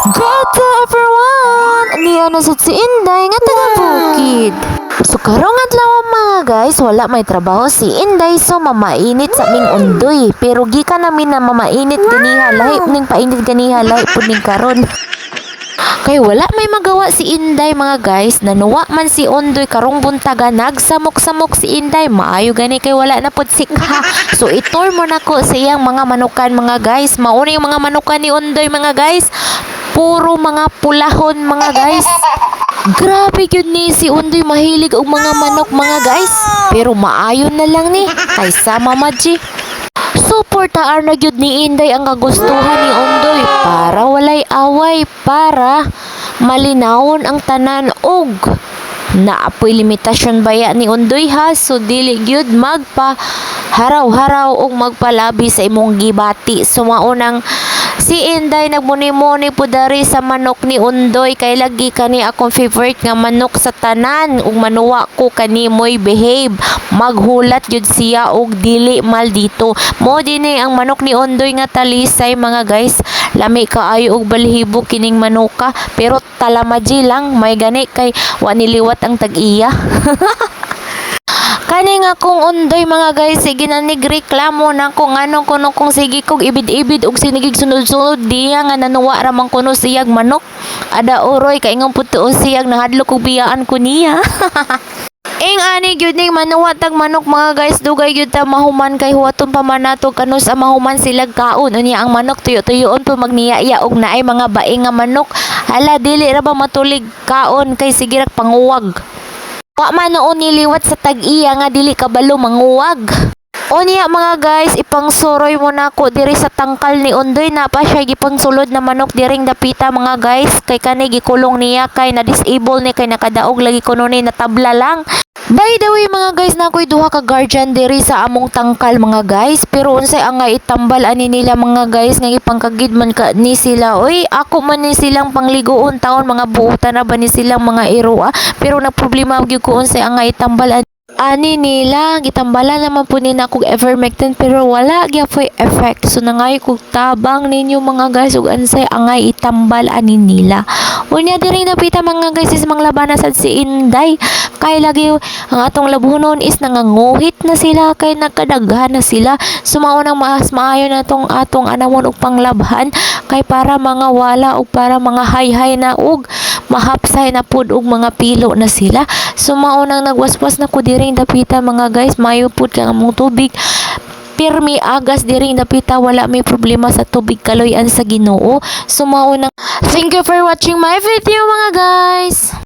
Good to everyone! Niya na sad si Inday nga taga bukid. So karong adlaw mga guys, wala may trabaho si Inday so mamainit sa aming undoy. Pero gikan namin na mamainit ganiha lahi ning painit ganiha lahi pud ning karon. Kay wala may magawa si Inday mga guys, nanuwa man si Undoy karong buntaga nagsamok-samok si Inday, maayo gani kay wala na pud sikha. So itur mo nako sa iyang mga manukan mga guys. Mauna yung mga manukan ni Undoy mga guys. Puro mga pulahon mga guys. Grabe yun ni si Undoy mahilig og mga manok mga guys. Pero maayon na lang ni kay sama Maji. Suportaar na gyud ni Inday ang kagustuhan ni Undoy para walay away, para malinawon ang tanan og naapoy limitasyon baya ni Undoy ha. So dili gyud magpa haraw-haraw og magpalabi sa imong gibati. So maunang si Inday nagmuni-muni po dari sa manok ni Undoy kay lagi kani akong favorite nga manok sa tanan ug manuwa ko kani moy behave, maghulat jud siya og dili maldito. Mo dinhi ang manok ni Undoy nga talisay mga guys, lami kaayo og balhibo kining manuka pero talamaji lang may gani kay wa niliwat ang tag-iya. Kani nga kung Undoy mga guys, sige na nigreklamo na kung anong kuno kung sige kog ibid-ibid og sinigig sunod-sunod diya nga nanuwa ramang kuno siyag manok. Ada uroy kay ngong putuo siyag nahadlok og biyaan ko niya. Ing ani gyud ning manuwa tag manok mga guys, dugay gyud ta mahuman kay huwaton pa man nato kanus ang mahuman silag kaon unya ang manok tuyo-tuyoon po magniya og naay mga baing nga manok. Hala dili ra ba matulig kaon kay sige ra panguwag. Wa man noon niliwat sa tag-iya nga dili kabalo manguwag. Unya mga guys, ipangsuroy mo nako diri sa tangkal ni Undoy na pa siya gipangsulod na manok diring dapita mga guys kay kani gikulong niya kay na disable ni kay nakadaog lagi kuno ni natabla lang. By the way mga guys, na ako'y duha ka guardian diri sa among tangkal mga guys, pero unsay ang nga itambal ani nila mga guys nga ipangkagid man ka ni sila. Oy, ako man ni silang pangligoon taon mga buutan na ba ni silang mga iro pero nagproblema gyud ko unsay ang nga itambal ani nila. Gitambala naman po nina kog ivermectin pero wala gyapon effect. So nangay kog tabang ninyo mga guys ug ansay angay itambal ani nila. Unya diri napita mga guys is manglabana sad si Inday kay lagi ang atong labunon is nanganguhit na sila kay nagkadaghan na sila. Sumaunang mas maayo na atong anamon og panglabhan kay para mga wala og para mga hay-hay na og mahapsay na pud og mga pilo na sila. Sumaunang nagwaswas na ko diring dapita mga guys, mayo pud kang among tubig pirmi agas diring dapita, wala may problema sa tubig kaloyan sa Ginoo. Sumaunang thank you for watching my video mga guys.